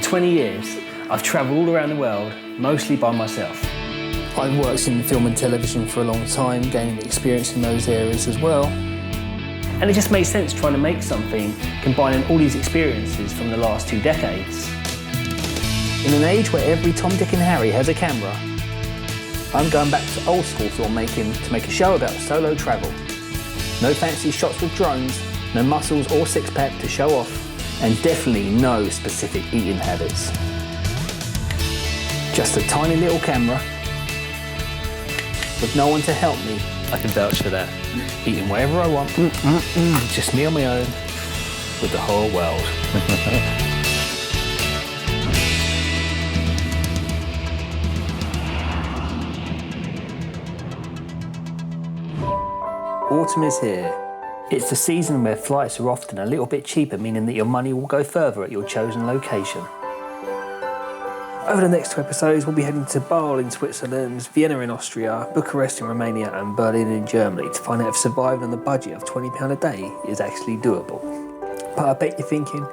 20 years, I've travelled all around the world, mostly by myself. I've worked in film and television for a long time, gaining experience in those areas as well. And it just made sense trying to make something combining all these experiences from the last 2 decades. In an age where every Tom, Dick and Harry has a camera, I'm going back to old school filmmaking to make a show about solo travel. No fancy shots with drones, no muscles or six-pack to show off, and definitely no specific eating habits. Just a tiny little camera with no one to help me. I can vouch for that. Eating wherever I want. Just me on my own with the whole world. Autumn is here. It's the season where flights are often a little bit cheaper, meaning that your money will go further at your chosen location. Over the next 2 episodes, we'll be heading to Basel in Switzerland, Vienna in Austria, Bucharest in Romania and Berlin in Germany to find out if surviving on the budget of £20 a day is actually doable. But I bet you're thinking,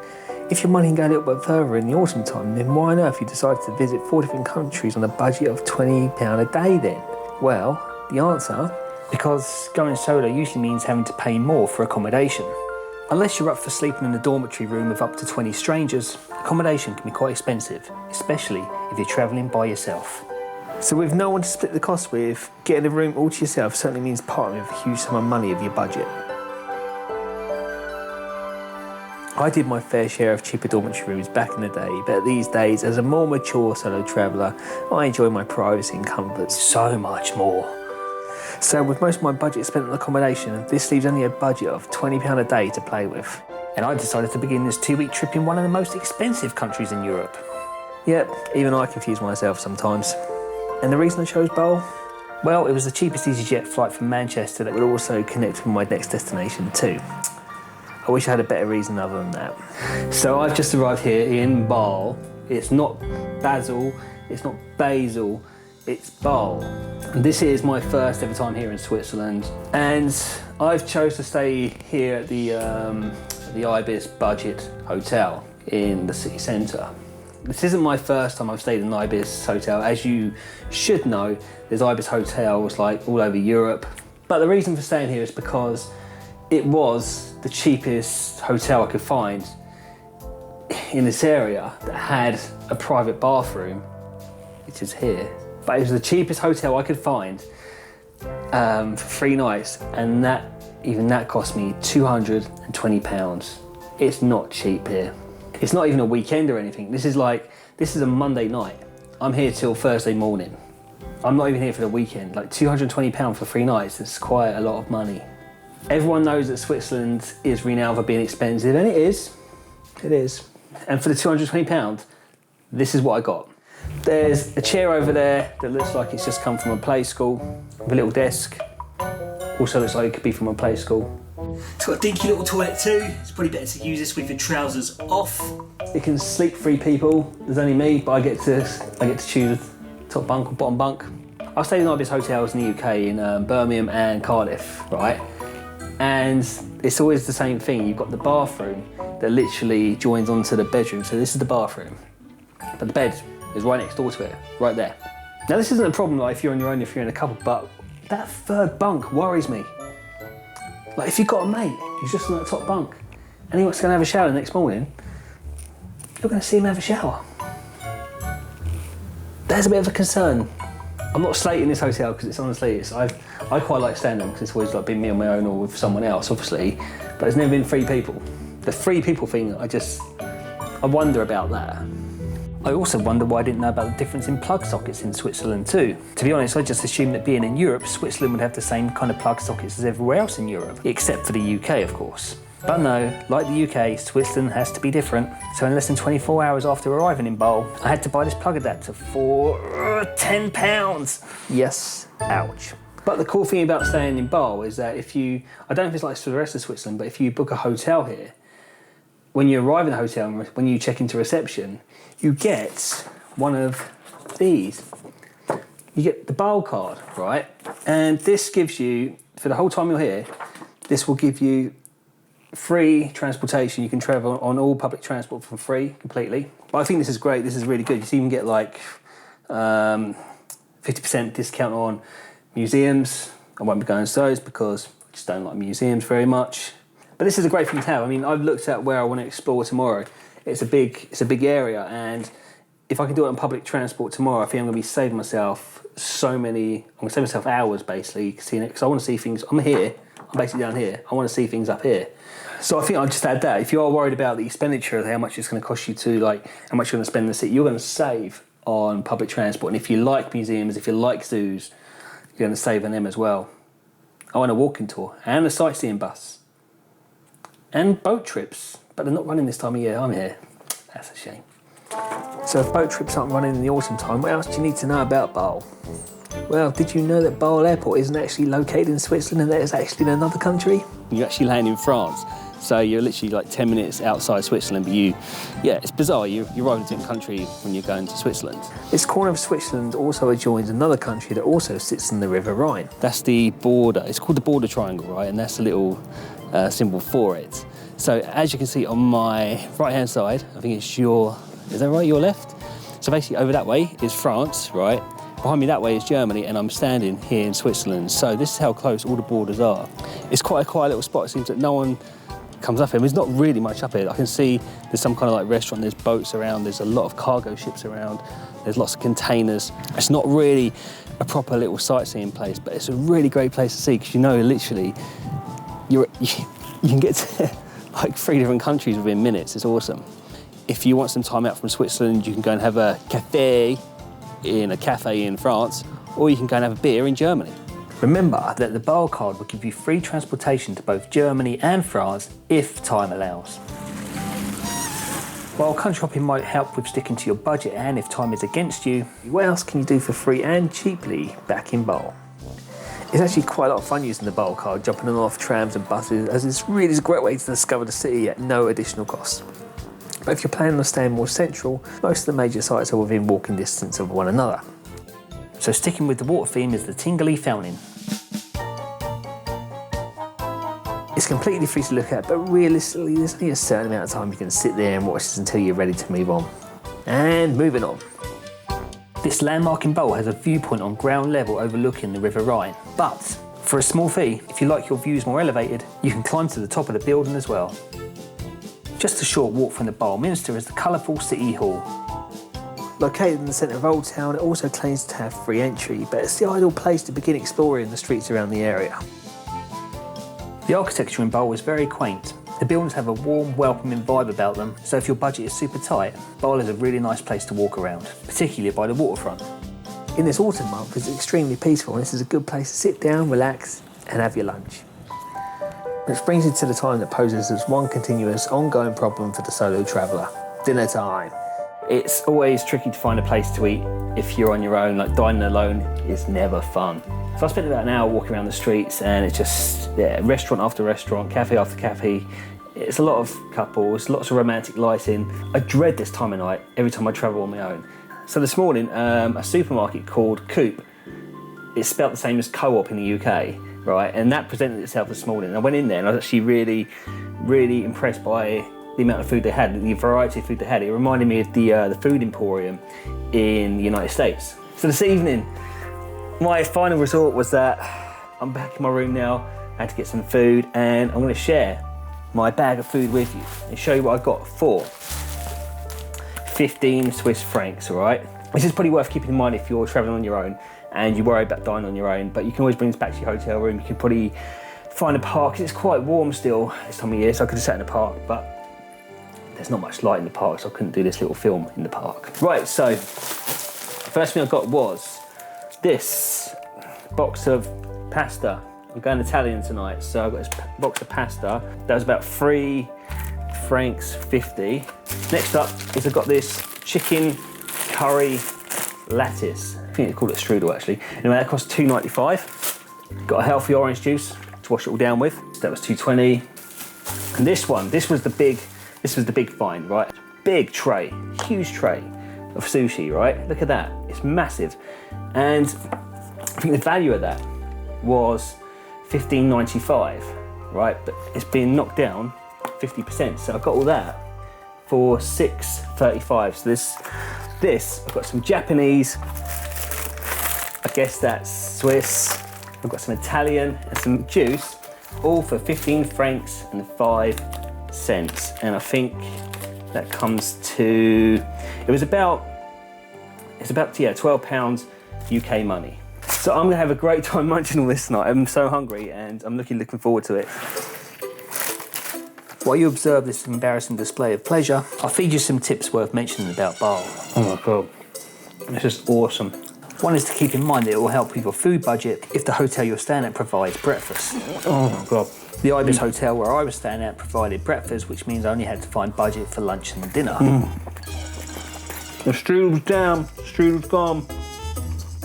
if your money can go a little bit further in the autumn time, then why on earth you decided to visit 4 different countries on a budget of £20 a day then? Well, the answer, because going solo usually means having to pay more for accommodation. Unless you're up for sleeping in a dormitory room with up to 20 strangers, accommodation can be quite expensive, especially if you're travelling by yourself. So with no one to split the cost with, getting a room all to yourself certainly means parting with a huge sum of money of your budget. I did my fair share of cheaper dormitory rooms back in the day, but these days, as a more mature solo traveller, I enjoy my privacy and comfort so much more. So with most of my budget spent on accommodation, this leaves only a budget of £20 a day to play with. And I decided to begin this 2-week trip in one of the most expensive countries in Europe. Yep, even I confuse myself sometimes. And the reason I chose Basel? Well, it was the cheapest EasyJet flight from Manchester that would also connect with my next destination too. I wish I had a better reason other than that. So I've just arrived here in Basel. It's not Basel, it's not Basel, it's Basel. And this is my first ever time here in Switzerland, and I've chose to stay here at the Ibis Budget Hotel in the city centre. This isn't my first time I've stayed in an Ibis hotel. As you should know, there's Ibis hotels like all over Europe. But the reason for staying here is because it was the cheapest hotel I could find in this area that had a private bathroom, which is here. But it was the cheapest hotel I could find for 3 nights, and even that cost me £220. It's not cheap here. It's not even a weekend or anything. This is a Monday night. I'm here till Thursday morning. I'm not even here for the weekend. Like £220 for 3 nights, it's quite a lot of money. Everyone knows that Switzerland is renowned for being expensive, and it is. It is. And for the £220, this is what I got. There's a chair over there that looks like it's just come from a play school with a little desk. Also looks like it could be from a play school. It's got a dinky little toilet too. It's probably better to use this with your trousers off. It can sleep 3 people. There's only me, but I get to choose top bunk or bottom bunk. I've stayed in Ibis hotels in the UK in Birmingham and Cardiff, right? And it's always the same thing. You've got the bathroom that literally joins onto the bedroom. So this is the bathroom, but the bed is right next door to it, right there. Now this isn't a problem like if you're on your own, if you're in a couple, but that 3rd bunk worries me. Like if you've got a mate who's just on that top bunk and he wants to go and have a shower the next morning, you're going to see him have a shower. There's a bit of a concern. I'm not slating this hotel because it's honestly, I quite like staying there because it's always like been me on my own or with someone else, obviously, but there's never been 3 people. The 3 people thing, I wonder about that. I also wonder why I didn't know about the difference in plug sockets in Switzerland too. To be honest, I just assumed that being in Europe, Switzerland would have the same kind of plug sockets as everywhere else in Europe, except for the UK, of course. But no, like the UK, Switzerland has to be different. So in less than 24 hours after arriving in Basel, I had to buy this plug adapter for £10. Yes, ouch. But the cool thing about staying in Basel is that I don't know if it's like for the rest of Switzerland, but if you book a hotel here, when you arrive in the hotel and when you check into reception, you get one of these. You get the Basel card, right? And this gives you, for the whole time you're here, this will give you free transportation. You can travel on all public transport for free, completely. But I think this is great. This is really good. You can even get like 50% discount on museums. I won't be going to those because I just don't like museums very much. But this is a great thing to have. I mean, I've looked at where I want to explore tomorrow. It's a big area, and if I can do it on public transport tomorrow, I think I'm going to be saving myself I'm going to save myself hours basically seeing it, because I want to see things. I'm basically down here. I want to see things up here. So I think I'll just add that. If you are worried about the expenditure of how much it's going to cost you to, like, how much you're going to spend in the city, you're going to save on public transport. And if you like museums, if you like zoos, you're going to save on them as well. I want a walking tour and a sightseeing bus and boat trips, but they're not running this time of year. I'm here. That's a shame. So if boat trips aren't running in the autumn time, what else do you need to know about Basel? Well, did you know that Basel Airport isn't actually located in Switzerland and that it's actually in another country? You actually land in France, so you're literally like 10 minutes outside Switzerland, but it's bizarre. You arrive in a different country when you're going to Switzerland. This corner of Switzerland also adjoins another country that also sits in the River Rhine. That's the border. It's called the border triangle, right? And that's a little symbol for it. So as you can see on my right-hand side, I think it's is that right, your left? So basically over that way is France, right? Behind me that way is Germany, and I'm standing here in Switzerland. So this is how close all the borders are. It's quite a quiet little spot. It seems that no one comes up here. There's not really much up here. I can see there's some kind of like restaurant, there's boats around, there's a lot of cargo ships around, there's lots of containers. It's not really a proper little sightseeing place, but it's a really great place to see, because literally, you can get to like 3 different countries within minutes. It's awesome. If you want some time out from Switzerland, you can go and have a cafe in France, or you can go and have a beer in Germany. Remember that the Basel card will give you free transportation to both Germany and France if time allows. While country hopping might help with sticking to your budget, and if time is against you, what else can you do for free and cheaply back in Basel? It's actually quite a lot of fun using the Basel card, jumping on and off trams and buses, as it's really a great way to discover the city at no additional cost. But if you're planning on staying more central, most of the major sites are within walking distance of one another. So sticking with the water theme is the Tingly Fountain. It's completely free to look at, but realistically there's only a certain amount of time you can sit there and watch this until you're ready to move on. And moving on. This landmark in Basel has a viewpoint on ground level overlooking the River Rhine. But for a small fee, if you like your views more elevated, you can climb to the top of the building as well. Just a short walk from the Basel Minster is the colourful City Hall. Located in the centre of Old Town, it also claims to have free entry, but it's the ideal place to begin exploring the streets around the area. The architecture in Basel is very quaint. The buildings have a warm, welcoming vibe about them, so if your budget is super tight, Basel is a really nice place to walk around, particularly by the waterfront. In this autumn month, it's extremely peaceful, and this is a good place to sit down, relax, and have your lunch. Which brings you to the time that poses as one continuous, ongoing problem for the solo traveller: dinner time. It's always tricky to find a place to eat if you're on your own. Like, dining alone is never fun. So I spent about an hour walking around the streets, and it's just, restaurant after restaurant, cafe after cafe. It's a lot of couples, lots of romantic lighting. I dread this time of night every time I travel on my own. So this morning, a supermarket called Coop, it's spelt the same as Co-op in the UK, right? And that presented itself this morning. And I went in there and I was actually really impressed by the amount of food they had, the variety of food they had. It reminded me of the food emporium in the United States. So this evening, my final resort was that I'm back in my room now. I had to get some food, and I'm going to share my bag of food with you and show you what I got for 15 Swiss francs, all right? This is probably worth keeping in mind if you're traveling on your own and you worry about dining on your own, but you can always bring this back to your hotel room. You can probably find a park. It's quite warm still this time of year, so I could have sat in the park, but there's not much light in the park, so I couldn't do this little film in the park. Right, so the first thing I got was this box of pasta. I'm going Italian tonight, so I've got this box of pasta. That was about 3 francs 50. Next up is I've got this chicken curry lattice. I think they call it strudel actually. Anyway, that cost $2.95. Got a healthy orange juice to wash it all down with. So that was $2.20. And this was the big find, right? Big tray, huge tray of sushi, right? Look at that, it's massive. And I think the value of that was $15.95, right? But it's being knocked down 50%. So I've got all that for $6.35. So this, I've got some Japanese, I guess that's Swiss. I've got some Italian and some juice, all for 15 francs and 5 cents. And I think that comes to, it's about £12 UK money. So I'm gonna have a great time munching all this tonight. I'm so hungry and I'm looking forward to it. While you observe this embarrassing display of pleasure, I'll feed you some tips worth mentioning about Basel. Oh my God, this is awesome. One is to keep in mind that it will help with your food budget if the hotel you're staying at provides breakfast. Oh my God. The Ibis Hotel where I was staying at provided breakfast, which means I only had to find budget for lunch and dinner. The strudel's down, strudel's gone.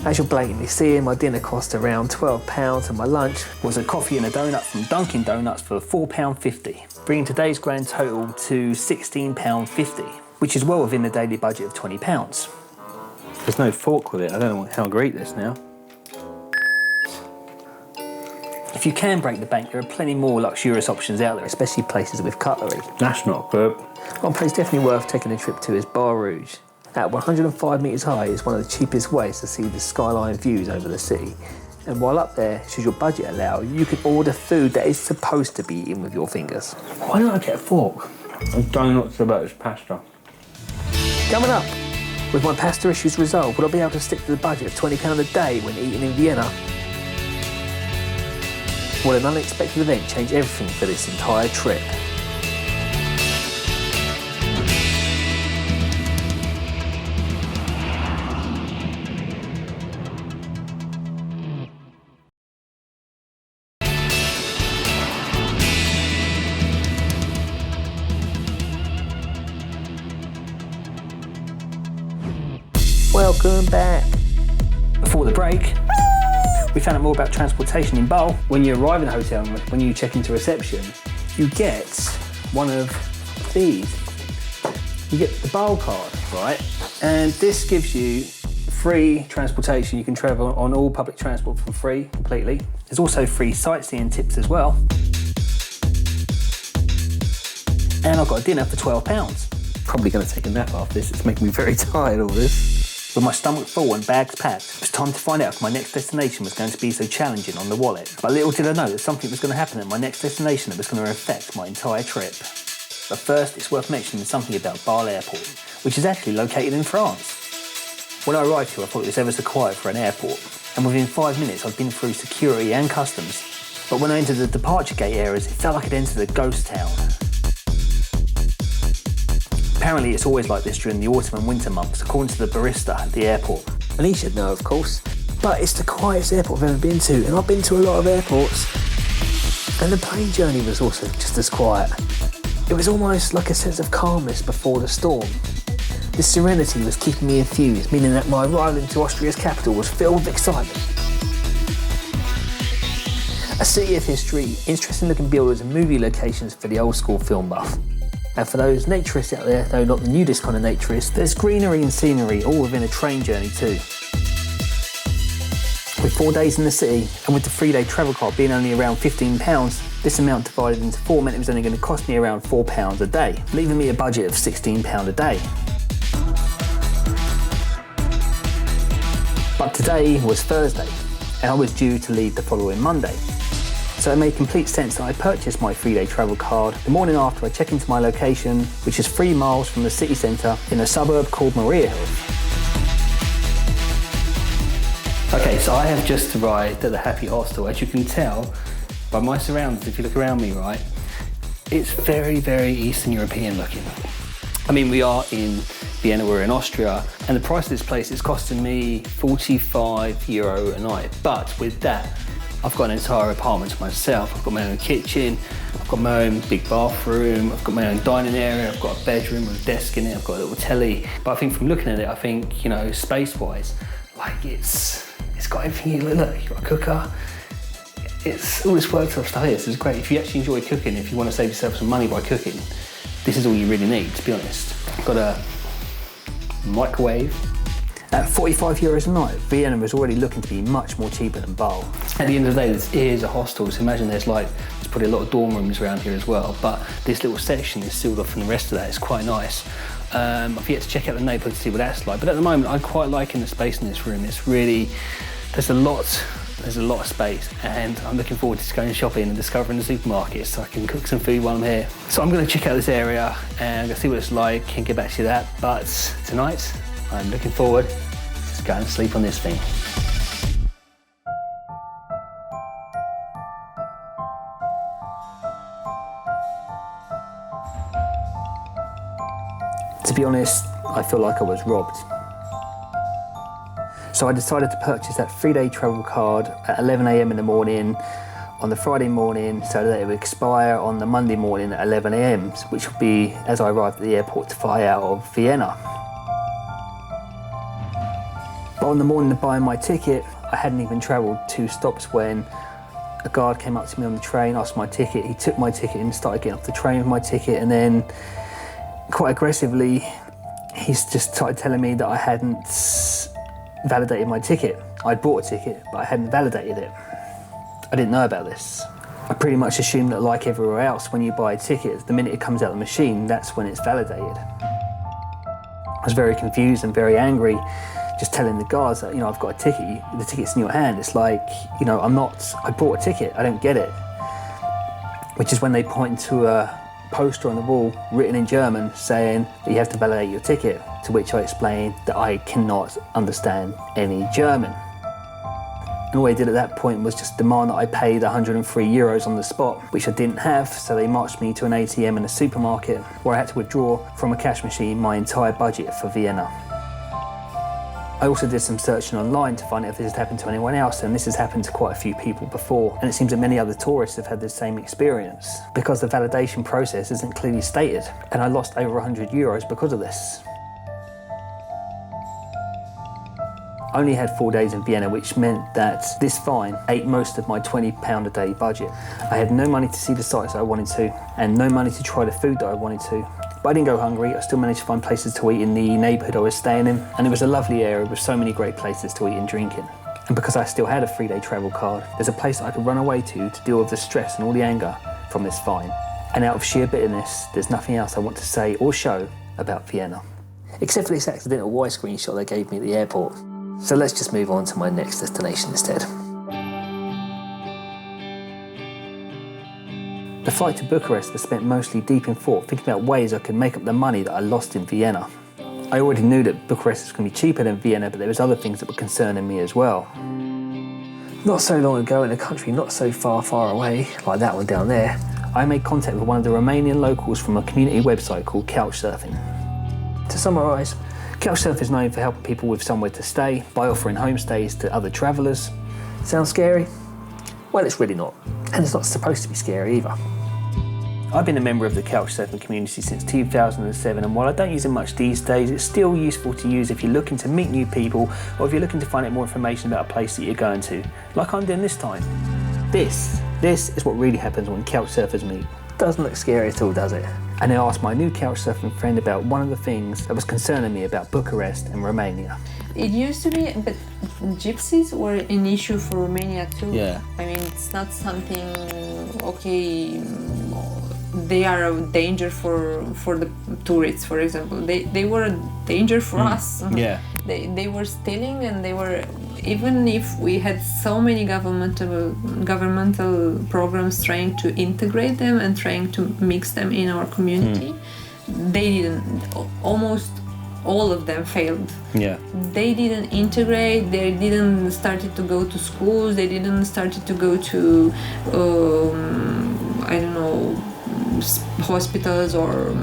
As you're blatantly seeing, my dinner cost around £12 and my lunch was a coffee and a donut from Dunkin' Donuts for £4.50, bringing today's grand total to £16.50, which is well within the daily budget of £20. There's no fork with it, I don't know how to eat this now. If you can break the bank, there are plenty more luxurious options out there, especially places with cutlery. That's not good. One place definitely worth taking a trip to is Bar Rouge. At 105 metres high, it's one of the cheapest ways to see the skyline views over the city. And while up there, should your budget allow, you can order food that is supposed to be eaten with your fingers. Why don't I get a fork? I don't know what about this pasta. Coming up, with my pasta issues resolved, will I be able to stick to the budget of £20 a day when eating in Vienna? Will an unexpected event change everything for this entire trip? Welcome back. Before the break, we found out more about transportation in Basel. When you arrive in the hotel and when you check into reception, you get one of these. You get the Basel card, right? And this gives you free transportation. You can travel on all public transport for free, completely. There's also free sightseeing tips as well. And I've got a dinner for £12. Probably gonna take a nap after this. It's making me very tired, all this. With my stomach full and bags packed, it was time to find out if my next destination was going to be so challenging on the wallet. But little did I know that something was going to happen at my next destination that was going to affect my entire trip. But first, it's worth mentioning something about Basel Airport, which is actually located in France. When I arrived here, I thought it was ever so quiet for an airport, and within 5 minutes I'd been through security and customs. But when I entered the departure gate areas, it felt like I'd entered a ghost town. Apparently it's always like this during the autumn and winter months, according to the barista at the airport. And he should know, of course. But it's the quietest airport I've ever been to, and I've been to a lot of airports. And the plane journey was also just as quiet. It was almost like a sense of calmness before the storm. This serenity was keeping me infused, meaning that my arrival into Austria's capital was filled with excitement. A city of history, interesting looking buildings and movie locations for the old school film buff. And for those naturists out there, though not the nudist kind of naturists, there's greenery and scenery all within a train journey too. With 4 days in the city, and with the 3-day travel card being only around £15, this amount divided into 4 meant it was only going to cost me around £4 a day, leaving me a budget of £16 a day. But today was Thursday, and I was due to leave the following Monday. So it made complete sense that I purchased my 3-day travel card the morning after I check into my location, which is 3 miles from the city centre in a suburb called Maria Hill. Okay, so I have just arrived at the Happy Hostel. As you can tell by my surroundings, if you look around me, right, it's very, very Eastern European looking. I mean, we are in Vienna, we're in Austria, and the price of this place is costing me €45 a night. But with that, I've got an entire apartment to myself. I've got my own kitchen, I've got my own big bathroom, I've got my own dining area, I've got a bedroom with a desk in it, I've got a little telly. But I think from looking at it, I think, you know, space-wise, like it's got everything. Look, you've got a cooker. It's all this worktop stuff here. This is great. If you actually enjoy cooking, if you want to save yourself some money by cooking, this is all you really need, to be honest. I've got a microwave, At 45 euros a night, Vienna was already looking to be much more cheaper than Basel. At the end of the day, this is a hostel, so imagine there's probably a lot of dorm rooms around here as well, but this little section is sealed off from the rest of that. It's quite nice. I've yet to check out the neighbourhood to see what that's like, but at the moment I'm quite liking the space in this room. It's really, there's a lot of space, and I'm looking forward to going shopping and discovering the supermarket so I can cook some food while I'm here. So I'm going to check out this area and I'm going to see what it's like and get back to you that. But tonight, I'm looking forward to go and sleep on this thing. To be honest, I feel like I was robbed. So I decided to purchase that 3-day travel card at 11 a.m. in the morning on the Friday morning so that it would expire on the Monday morning at 11 a.m, which would be as I arrived at the airport to fly out of Vienna. But on the morning of buying my ticket, I hadn't even travelled 2 stops when a guard came up to me on the train, asked my ticket. He took my ticket and started getting off the train with my ticket, and then quite aggressively, he's just started telling me that I hadn't validated my ticket. I'd bought a ticket, but I hadn't validated it. I didn't know about this. I pretty much assumed that, like everywhere else, when you buy a ticket, the minute it comes out of the machine, that's when it's validated. I was very confused and very angry, just telling the guards that, I've got a ticket, the ticket's in your hand. It's like, I bought a ticket, I don't get it. Which is when they point to a poster on the wall written in German saying that you have to validate your ticket, to which I explained that I cannot understand any German. And all they did at that point was just demand that I paid 103 euros on the spot, which I didn't have, so they marched me to an ATM in a supermarket where I had to withdraw from a cash machine my entire budget for Vienna. I also did some searching online to find out if this had happened to anyone else, and this has happened to quite a few people before, and it seems that many other tourists have had the same experience because the validation process isn't clearly stated, and I lost over 100 euros because of this. I only had 4 days in Vienna, which meant that this fine ate most of my £20 a day budget. I had no money to see the sights that I wanted to, and no money to try the food that I wanted to. But I didn't go hungry. I still managed to find places to eat in the neighbourhood I was staying in, and it was a lovely area with so many great places to eat and drink in. And because I still had a 3-day travel card, there's a place that I could run away to deal with the stress and all the anger from this fine. And out of sheer bitterness, there's nothing else I want to say or show about Vienna. Except for this accidental widescreen shot they gave me at the airport. So let's just move on to my next destination instead. The flight to Bucharest was spent mostly deep in thought, thinking about ways I could make up the money that I lost in Vienna. I already knew that Bucharest was going to be cheaper than Vienna, but there was other things that were concerning me as well. Not so long ago, in a country not so far away, like that one down there, I made contact with one of the Romanian locals from a community website called Couchsurfing. To summarise, Couchsurfing is known for helping people with somewhere to stay by offering homestays to other travellers. Sounds scary? Well, it's really not. And it's not supposed to be scary either. I've been a member of the Couchsurfing community since 2007, and while I don't use it much these days, it's still useful to use if you're looking to meet new people or if you're looking to find out more information about a place that you're going to, like I'm doing this time. This is what really happens when couchsurfers meet. Doesn't look scary at all, does it? And I asked my new couchsurfing friend about one of the things that was concerning me about Bucharest and Romania. It used to be, but gypsies were an issue for Romania too. Yeah. I mean, it's not something, okay, they are a danger for the tourists, for example. They were a danger for us. Yeah. They were stealing, and they were, even if we had so many governmental programs trying to integrate them and trying to mix them in our community, they didn't. Almost all of them failed. Yeah. They didn't integrate, they didn't started to go to schools, they didn't started to go to, I don't know, hospitals or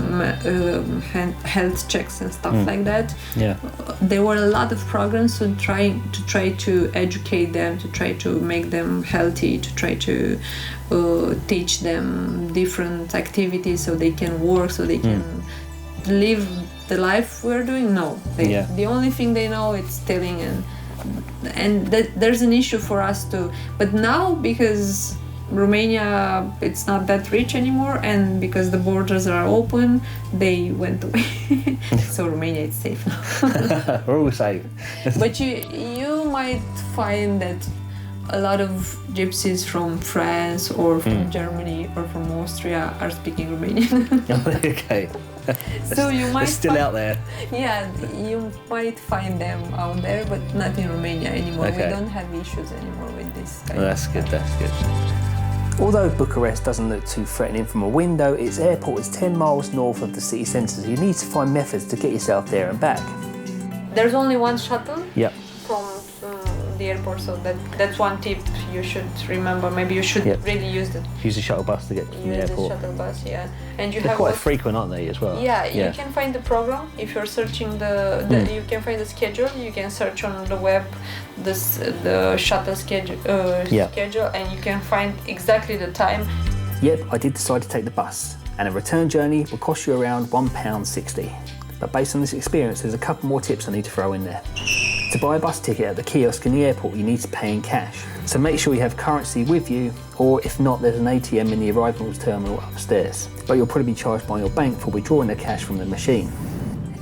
health checks and stuff like that. Yeah. There were a lot of programs to try to educate them, to try to make them healthy, to try to teach them different activities so they can work, so they can live the life we're doing. No, the only thing they know is stealing, and there's an issue for us too. But now, because Romania, it's not that rich anymore, and because the borders are open, they went away. So Romania is safe now. We're all safe. But you might find that a lot of gypsies from France or from Germany or from Austria are speaking Romanian. Okay. So you might It's still out there. Yeah, you might find them out there, but not in Romania anymore. Okay. We don't have issues anymore with this kind Well, of that's good, stuff. that's good. Although Bucharest doesn't look too threatening from a window, its airport is 10 miles north of the city centre, so you need to find methods to get yourself there and back. There's only one shuttle Yep. from the airport, so that's one tip you should remember. Maybe you should Yep. really use Use the shuttle bus to get to the use the airport. shuttle bus, yeah. And you They're have quite also- frequent, aren't they, as well? Yeah, you can find the program if you're searching you can find the schedule. You can search on the web the shuttle schedule, schedule, and you can find exactly the time. Yep, I did decide to take the bus, and a return journey will cost you around £1.60. But based on this experience, there's a couple more tips I need to throw in there. To buy a bus ticket at the kiosk in the airport, you need to pay in cash. So make sure you have currency with you, or if not, there's an ATM in the arrivals terminal upstairs. But you'll probably be charged by your bank for withdrawing the cash from the machine.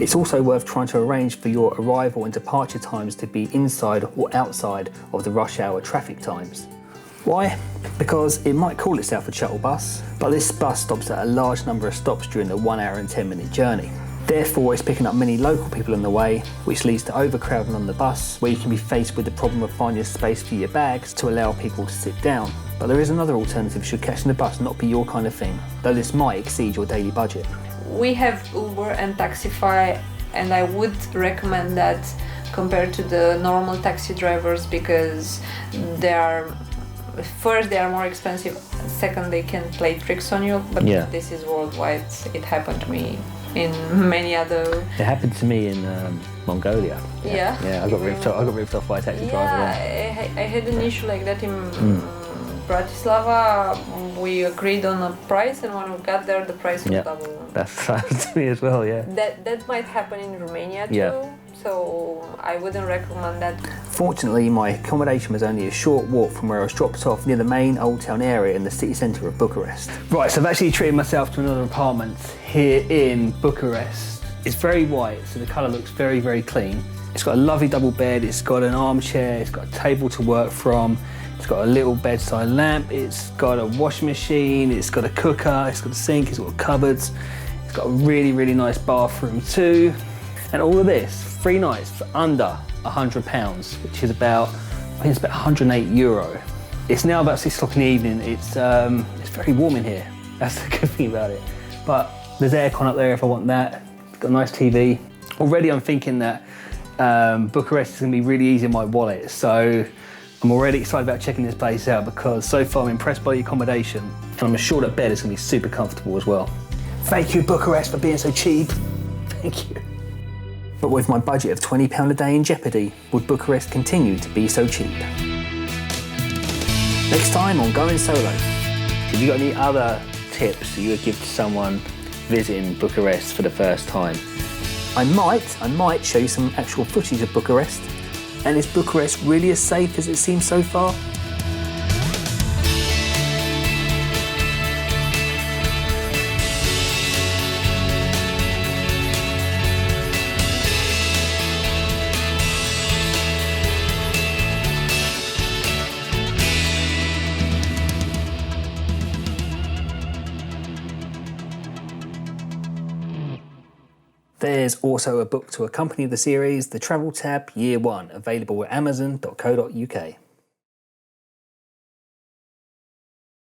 It's also worth trying to arrange for your arrival and departure times to be inside or outside of the rush hour traffic times. Why? Because it might call itself a shuttle bus, but this bus stops at a large number of stops during the 1 hour and 10-minute journey. Therefore, it's picking up many local people on the way, which leads to overcrowding on the bus, where you can be faced with the problem of finding space for your bags to allow people to sit down. But there is another alternative should catching the bus not be your kind of thing, though this might exceed your daily budget. We have Uber and Taxify, and I would recommend that compared to the normal taxi drivers, because they are more expensive, second they can play tricks on you, but this is worldwide. It happened to me in many other... It happened to me in Mongolia. Yeah. Yeah, I got ripped off by a taxi driver. Yeah, I had an issue like that in Bratislava. We agreed on a price, and when we got there, the price was double. That's happened to me as well, yeah. That might happen in Romania too. Yeah. So I wouldn't recommend that. Fortunately, my accommodation was only a short walk from where I was dropped off near the main Old Town area in the city centre of Bucharest. Right, so I've actually treated myself to another apartment here in Bucharest. It's very white, so the colour looks very, very clean. It's got a lovely double bed, it's got an armchair, it's got a table to work from, it's got a little bedside lamp, it's got a washing machine, it's got a cooker, it's got a sink, it's got cupboards, it's got a really, really nice bathroom too. And all of this, 3 nights for under £100, which is about, I think it's about €108. It's now about 6 o'clock in the evening. It's very warm in here. That's the good thing about it. But there's aircon up there if I want that. It's got a nice TV. Already I'm thinking that Bucharest is gonna be really easy in my wallet. So I'm already excited about checking this place out, because so far I'm impressed by the accommodation. And I'm assured that bed is gonna be super comfortable as well. Thank you, Bucharest, for being so cheap. Thank you. But with my budget of £20 a day in jeopardy, would Bucharest continue to be so cheap? Next time on Going Solo. Have you got any other tips that you would give to someone visiting Bucharest for the first time? I might show you some actual footage of Bucharest. And is Bucharest really as safe as it seems so far? There's also a book to accompany the series, The Travel Tab Year 1, available at amazon.co.uk.